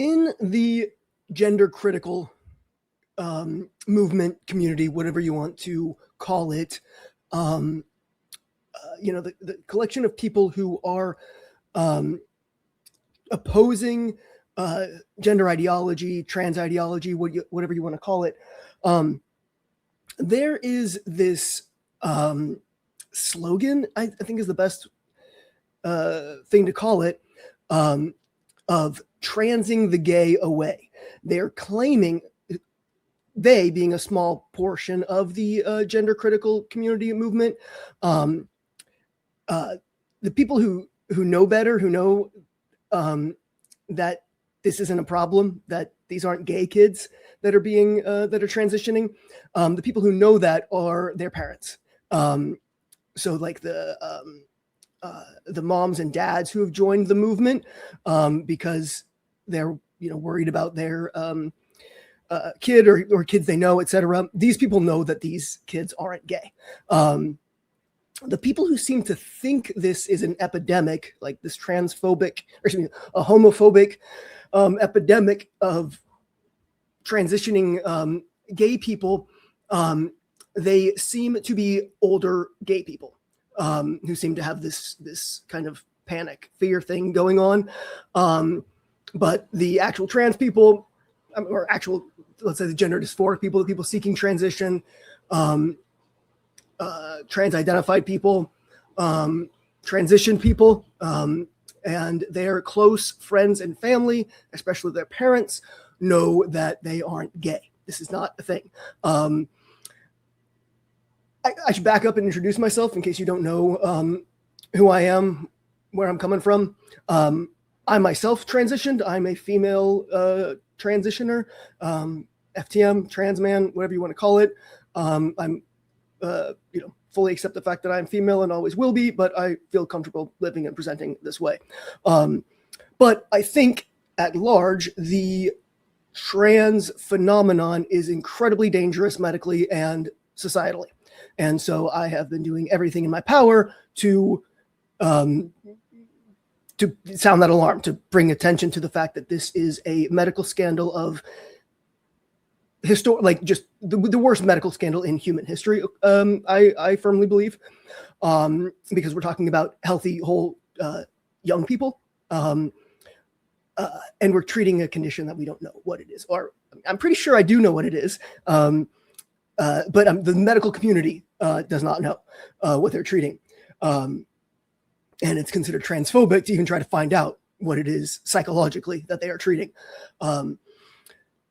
In the gender critical movement community, whatever you want to call it, the collection of people who are opposing gender ideology, trans ideology, whatever you want to call it, there is this slogan, I think is the best thing to call it, of transing the gay away. They're claiming, they being a small portion of the gender critical community movement, the people who know better, who know that this isn't a problem, that these aren't gay kids that are being that are transitioning. The people who know that are their parents. So like the moms and dads who have joined the movement because they're worried about their kid or kids they know, etc. These people know that these kids aren't gay. The people who seem to think this is an epidemic, like this transphobic, or excuse me, a homophobic epidemic of transitioning gay people, they seem to be older gay people who seem to have this kind of panic, fear thing going on. But the actual trans people, or actual, let's say the gender dysphoric people, the people seeking transition, trans-identified people, transition people, and their close friends and family, especially their parents, know that they aren't gay. This is not a thing. I should back up and introduce myself in case you don't know who I am, where I'm coming from. I myself transitioned. I'm a female transitioner, FTM, trans man, whatever you want to call it. I'm fully accept the fact that I'm female and always will be, but I feel comfortable living and presenting this way. But I think at large, the trans phenomenon is incredibly dangerous medically and societally. And so I have been doing everything in my power to sound that alarm, to bring attention to the fact that this is a medical scandal of just the worst medical scandal in human history. I firmly believe, because we're talking about healthy, whole young people, and we're treating a condition that we don't know what it is, or I'm pretty sure I do know what it is, but the medical community does not know what they're treating, and it's considered transphobic to even try to find out what it is psychologically that they are treating.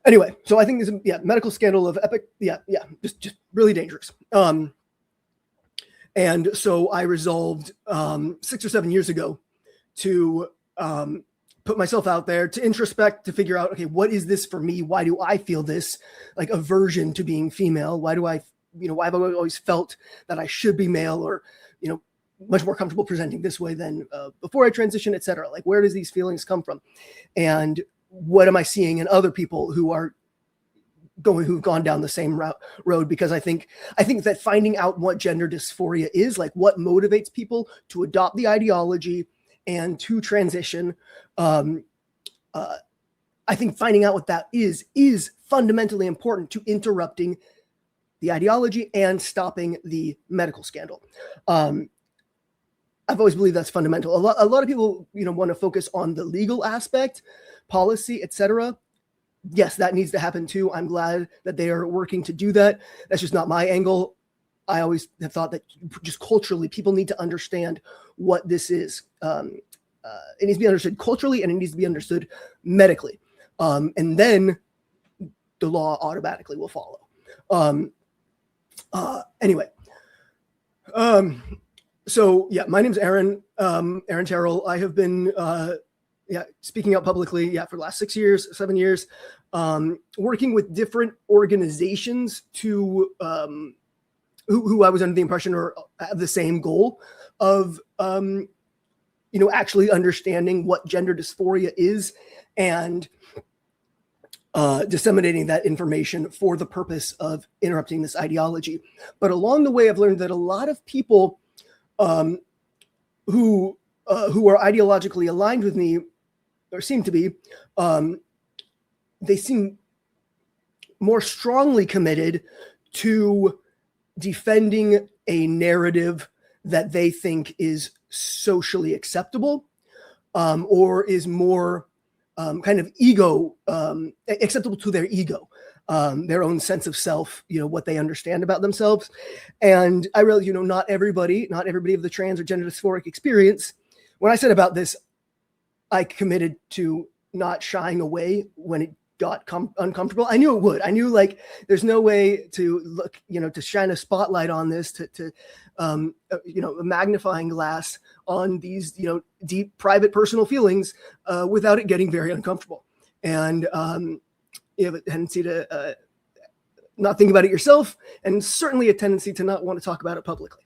Anyway, so I think this medical scandal of epic, just really dangerous. And so I resolved 6 or 7 years ago to put myself out there, to introspect, to figure out, okay, what is this for me? Why do I feel this like aversion to being female? Why have I always felt that I should be male, or much more comfortable presenting this way than before I transition, et cetera? Like, where does these feelings come from? And what am I seeing in other people who've gone down the same road? Because I think that finding out what gender dysphoria is, like what motivates people to adopt the ideology and to transition, I think finding out what that is fundamentally important to interrupting the ideology and stopping the medical scandal. I've always believed that's fundamental. A lot of people, want to focus on the legal aspect, policy, etc. Yes, that needs to happen too. I'm glad that they are working to do that. That's just not my angle. I always have thought that just culturally, people need to understand what this is. It needs to be understood culturally, and it needs to be understood medically. And then the law automatically will follow. Anyway. So yeah, my name's Aaron, Aaron Terrell. I have been, speaking out publicly, for the last 7 years, working with different organizations to, who I was under the impression or have the same goal of, actually understanding what gender dysphoria is and disseminating that information for the purpose of interrupting this ideology. But along the way, I've learned that a lot of people who are ideologically aligned with me, or seem to be, they seem more strongly committed to defending a narrative that they think is socially acceptable, or is more kind of acceptable to their ego, their own sense of self, what they understand about themselves. And I realize, not everybody of the trans or gender dysphoric experience. When I said about this, I committed to not shying away when it got uncomfortable. I knew it would. I knew there's no way to look, to shine a spotlight on this, to a magnifying glass on these, deep, private, personal feelings without it getting very uncomfortable. And you have a tendency to not think about it yourself, and certainly a tendency to not want to talk about it publicly.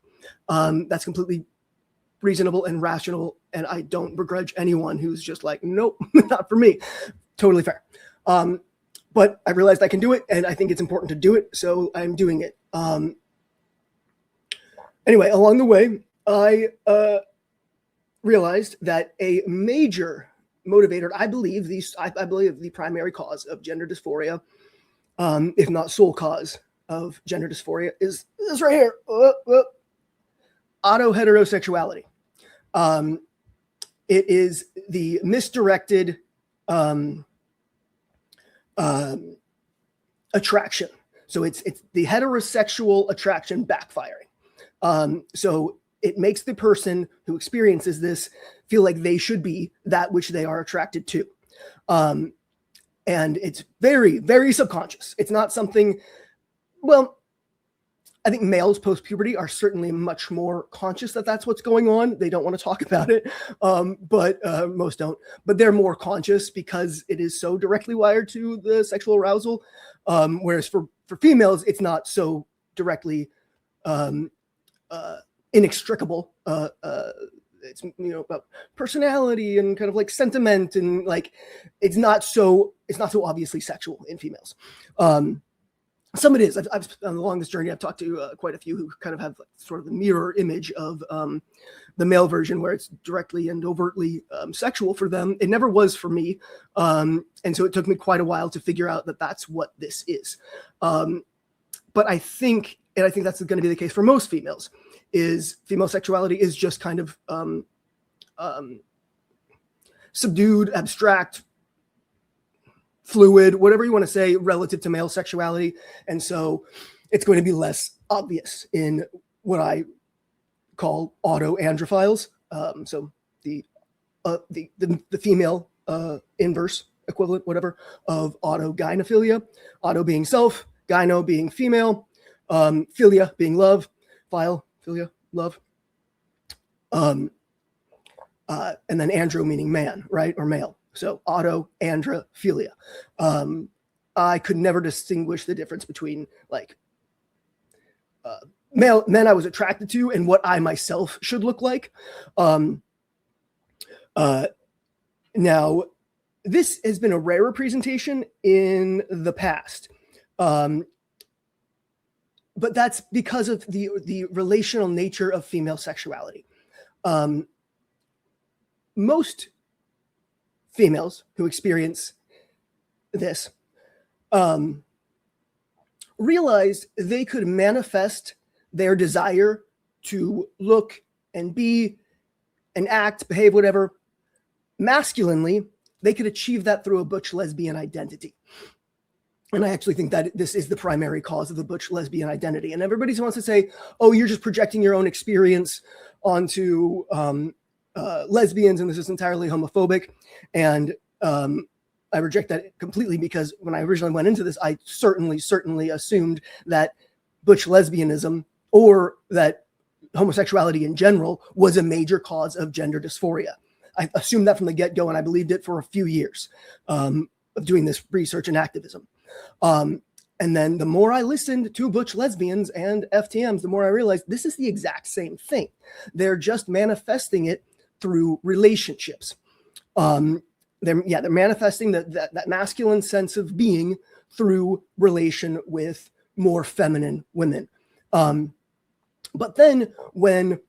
That's completely reasonable and rational, and I don't begrudge anyone who's just like, nope, not for me. Totally fair. But I realized I can do it, and I think it's important to do it, so I'm doing it. Anyway, along the way, I realized that a major motivator, I believe the primary cause of gender dysphoria, if not sole cause of gender dysphoria, is this right here, autoheterosexuality. It is the misdirected attraction. So it's the heterosexual attraction backfiring. So it makes the person who experiences this feel like they should be that which they are attracted to. And it's very, very subconscious. It's not something, well, I think males post-puberty are certainly much more conscious that that's what's going on. They don't want to talk about it, but most don't. But they're more conscious because it is so directly wired to the sexual arousal. Whereas for females, it's not so directly inextricable. It's about personality and kind of like sentiment, and it's not so obviously sexual in females. Some it is. I've along this journey, I've talked to quite a few who kind of have sort of the mirror image of the male version, where it's directly and overtly sexual for them. It never was for me, and so it took me quite a while to figure out that that's what this is. But I think that's going to be the case for most females. Is female sexuality is just kind of subdued, abstract, fluid, whatever you want to say, relative to male sexuality. And so it's going to be less obvious in what I call autoandrophiles. So the female inverse equivalent, whatever, of autogynephilia. Auto being self, gyno being female, philia being love, phile, philia, love. And then andro meaning man, right? Or male. So autoandrophilia. I could never distinguish the difference between men I was attracted to and what I myself should look like. Now, this has been a rarer presentation in the past. But that's because of the relational nature of female sexuality. Most females who experience this realized they could manifest their desire to look and be and act, behave, whatever, masculinely. They could achieve that through a butch lesbian identity. And I actually think that this is the primary cause of the butch lesbian identity. And everybody wants to say, oh, you're just projecting your own experience onto lesbians, and this is entirely homophobic. And I reject that completely, because when I originally went into this, I certainly assumed that butch lesbianism, or that homosexuality in general, was a major cause of gender dysphoria. I assumed that from the get-go, and I believed it for a few years of doing this research and activism. And then the more I listened to butch lesbians and FTMs, the more I realized this is the exact same thing. They're just manifesting it through relationships. They're manifesting that masculine sense of being through relation with more feminine women. But then when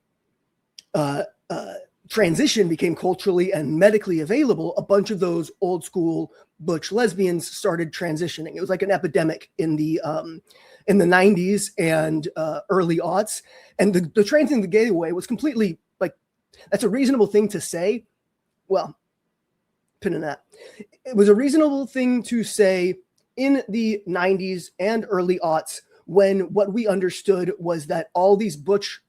transition became culturally and medically available, a bunch of those old school butch lesbians started transitioning. It was like an epidemic in the 90s and early aughts. And the transing the gay away was completely like, that's a reasonable thing to say. Well, pin in that. It was a reasonable thing to say in the 90s and early aughts, when what we understood was that all these butch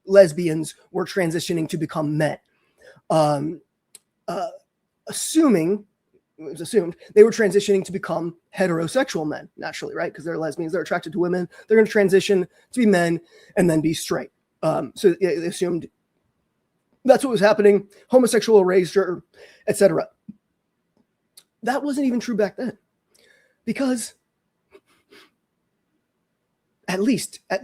lesbians were transitioning to become men. It was assumed they were transitioning to become heterosexual men, naturally, right? Because they're lesbians, they're attracted to women, they're going to transition to be men and then be straight. So they assumed that's what was happening, homosexual erasure, etc. That wasn't even true back then, because at least, I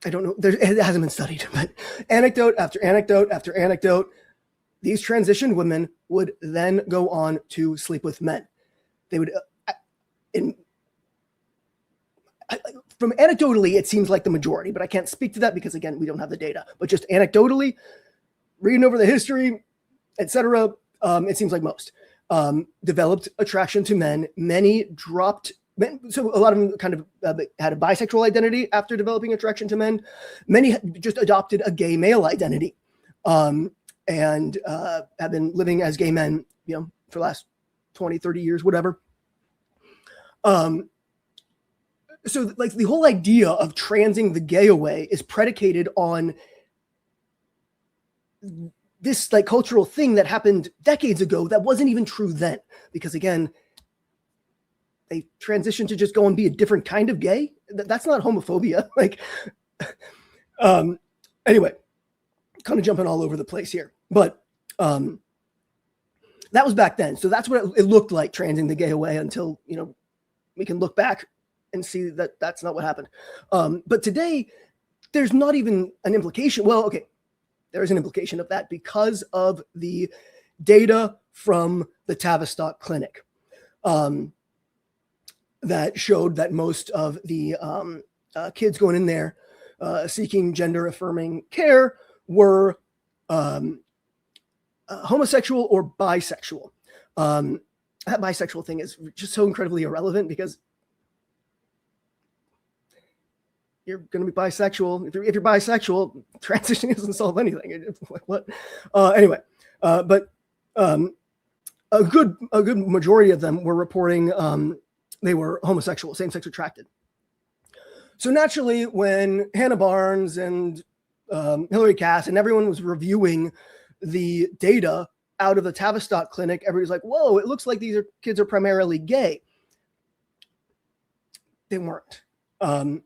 don't know, it hasn't been studied, but anecdote after anecdote after anecdote, these transitioned women would then go on to sleep with men. They would, from anecdotally, it seems like the majority, but I can't speak to that because, again, we don't have the data. But just anecdotally, reading over the history, etc., it seems like most developed attraction to men. Many dropped. So a lot of them kind of had a bisexual identity after developing attraction to men. Many just adopted a gay male identity, and have been living as gay men, for the last 20, 30 years, whatever. So like the whole idea of transing the gay away is predicated on this like cultural thing that happened decades ago that wasn't even true then, because again, they transitioned to just go and be a different kind of gay. That's not homophobia. Like, anyway, kind of jumping all over the place here, but that was back then. So that's what it looked like, transing the gay away, until, we can look back and see that that's not what happened. But today, there's not even an implication. Well, okay, there is an implication of that because of the data from the Tavistock Clinic. That showed that most of the kids going in there seeking gender affirming care were homosexual or bisexual. That bisexual thing is just so incredibly irrelevant, because you're going to be bisexual. If you're bisexual, transition doesn't solve anything. What? Anyway, but a good majority of them were reporting they were homosexual, same-sex attracted. So naturally, when Hannah Barnes and Hillary Cass and everyone was reviewing the data out of the Tavistock Clinic, everybody's like, whoa, it looks like these kids are primarily gay. They weren't. I've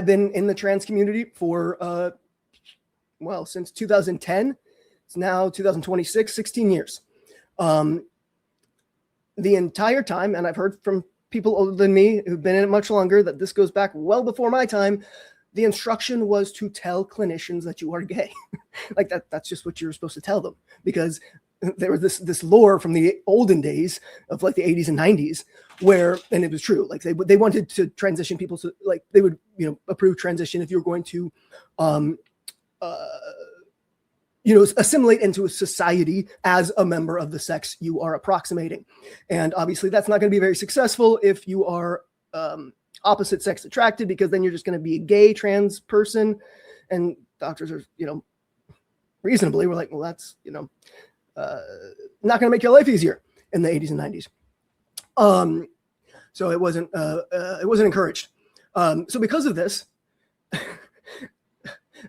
been in the trans community for, since 2010. It's now 2026, 16 years. The entire time, and I've heard from people older than me who've been in it much longer, that this goes back well before my time, the instruction was to tell clinicians that you are gay. Like that's just what you're supposed to tell them, because there was this lore from the olden days of like the 80s and 90s where, and it was true, like they wanted to transition people, so like they would, approve transition if you were going to assimilate into a society as a member of the sex you are approximating. And obviously that's not going to be very successful if you are opposite sex attracted, because then you're just going to be a gay trans person. And doctors are, reasonably, we're like, well, that's, not going to make your life easier in the 80s and 90s. So it wasn't encouraged. So because of this,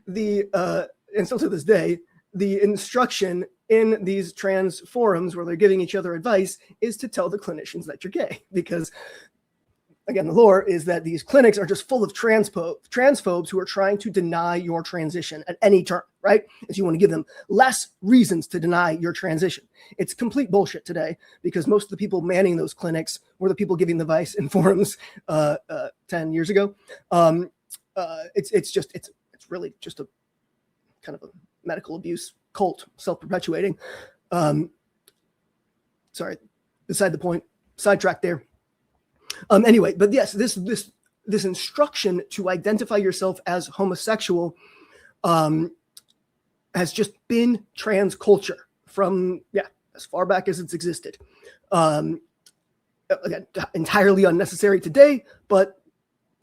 and still to this day, the instruction in these trans forums where they're giving each other advice is to tell the clinicians that you're gay, because again, the lore is that these clinics are just full of transphobes who are trying to deny your transition at any turn, right? As you want to give them less reasons to deny your transition. It's complete bullshit today, because most of the people manning those clinics were the people giving the advice in forums 10 years ago. It's really just a kind of a medical abuse cult, self-perpetuating. Sorry, beside the point, sidetrack there. Anyway, but yes, this instruction to identify yourself as homosexual has just been trans culture from, as far back as it's existed. Again, entirely unnecessary today, but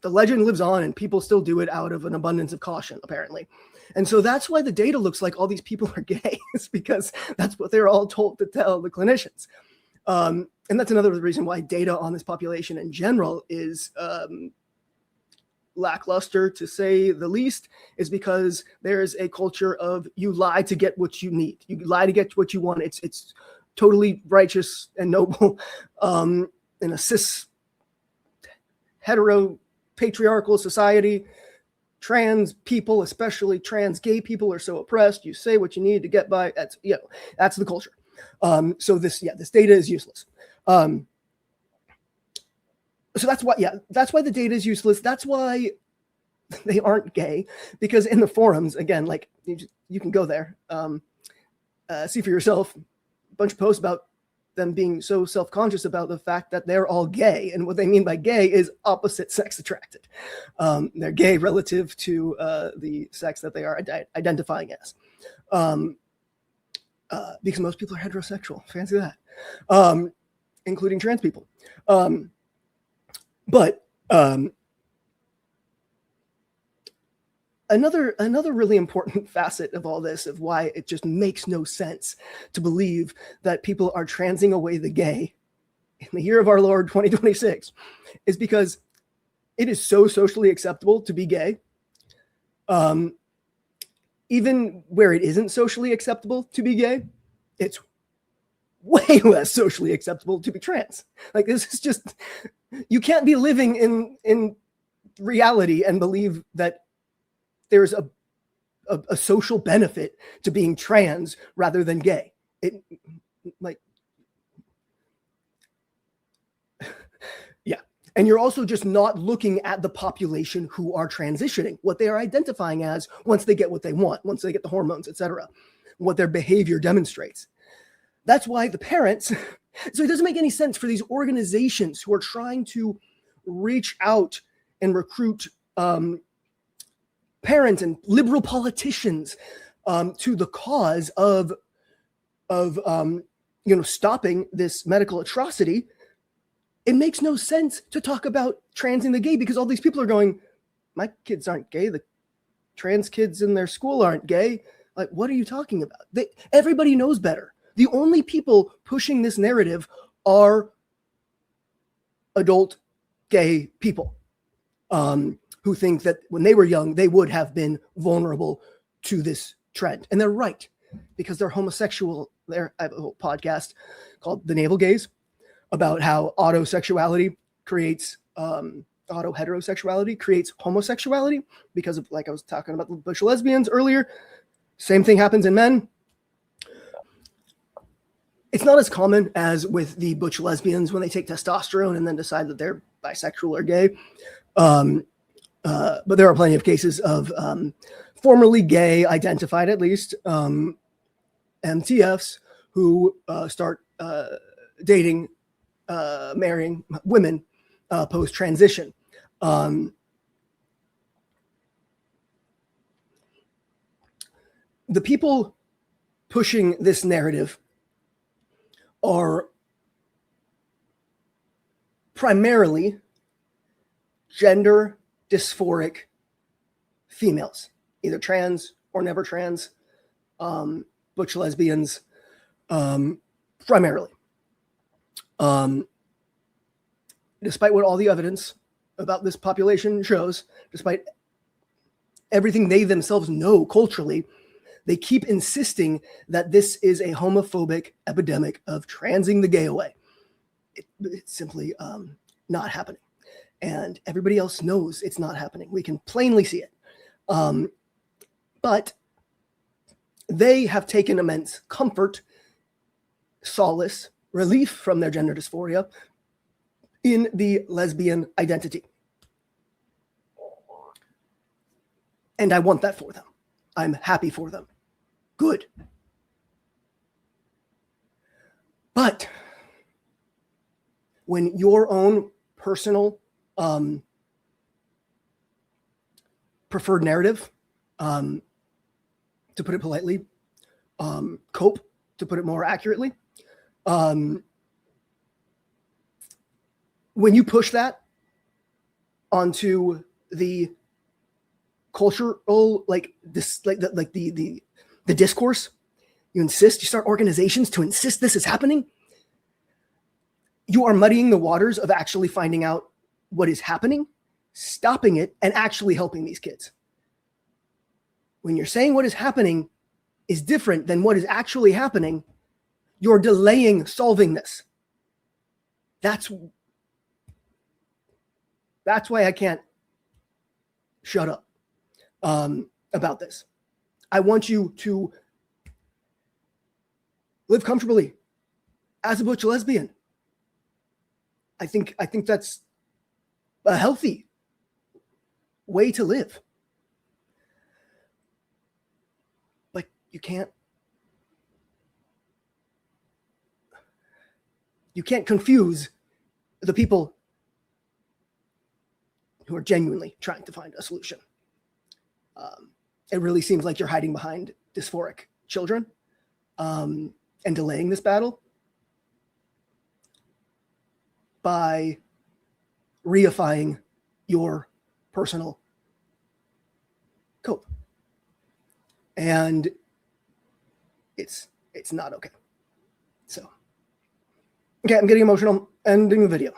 the legend lives on and people still do it out of an abundance of caution, apparently. And so that's why the data looks like all these people are gay, is because that's what they're all told to tell the clinicians. And that's another reason why data on this population in general is lackluster, to say the least, is because there's a culture of you lie to get what you need. You lie to get what you want. It's totally righteous and noble in a cis hetero patriarchal society. Trans people, especially trans gay people, are so oppressed. You say what you need to get by. That's the culture. So this data is useless. So that's why the data is useless. That's why they aren't gay, because in the forums, again, like you can go there, see for yourself, a bunch of posts about them being so self-conscious about the fact that they're all gay. And what they mean by gay is opposite sex attracted. They're gay relative to the sex that they are identifying as. Because most people are heterosexual. Fancy that. Including trans people. But another really important facet of all this, of why it just makes no sense to believe that people are transing away the gay in the year of our Lord 2026, is because it is so socially acceptable to be gay. Even where it isn't socially acceptable to be gay, it's way less socially acceptable to be trans. Like, this is just, you can't be living in reality and believe that there's a social benefit to being trans rather than gay. And you're also just not looking at the population who are transitioning, what they are identifying as once they get what they want, once they get the hormones, etc., what their behavior demonstrates. That's why the parents, so it doesn't make any sense for these organizations who are trying to reach out and recruit parents and liberal politicians to the cause of stopping this medical atrocity. It makes no sense to talk about transing the gay, because all these people are going, my kids aren't gay. The trans kids in their school aren't gay. Like, what are you talking about? Everybody knows better. The only people pushing this narrative are adult gay people who think that when they were young, they would have been vulnerable to this trend. And they're right, because they're homosexual. I have a whole podcast called The Navel Gaze about how autosexuality creates autoheterosexuality creates homosexuality, because of, like I was talking about the butch lesbians earlier, same thing happens in men. It's not as common as with the butch lesbians when they take testosterone and then decide that they're bisexual or gay. But there are plenty of cases of formerly gay, identified at least, MTFs who start dating, marrying women post-transition. The people pushing this narrative are primarily gender dysphoric females, either trans or never trans, butch lesbians, primarily. Despite what all the evidence about this population shows, despite everything they themselves know culturally, they keep insisting that this is a homophobic epidemic of transing the gay away. It's simply not happening. And everybody else knows it's not happening. We can plainly see it. But they have taken immense comfort, solace, relief from their gender dysphoria in the lesbian identity. And I want that for them. I'm happy for them. Good. But when your own personal preferred narrative to put it politely, cope, to put it more accurately. When you push that onto the cultural, like this, like the discourse, you start organizations to insist this is happening. You are muddying the waters of actually finding out what is happening, stopping it, and actually helping these kids. When you're saying what is happening is different than what is actually happening, you're delaying solving this. That's why I can't shut up about this. I want you to live comfortably as a butch lesbian. I think that's a healthy way to live. But you can't confuse the people who are genuinely trying to find a solution. It really seems like you're hiding behind dysphoric children and delaying this battle by reifying your personal cope. And it's not okay. So, okay, I'm getting emotional. Ending the video.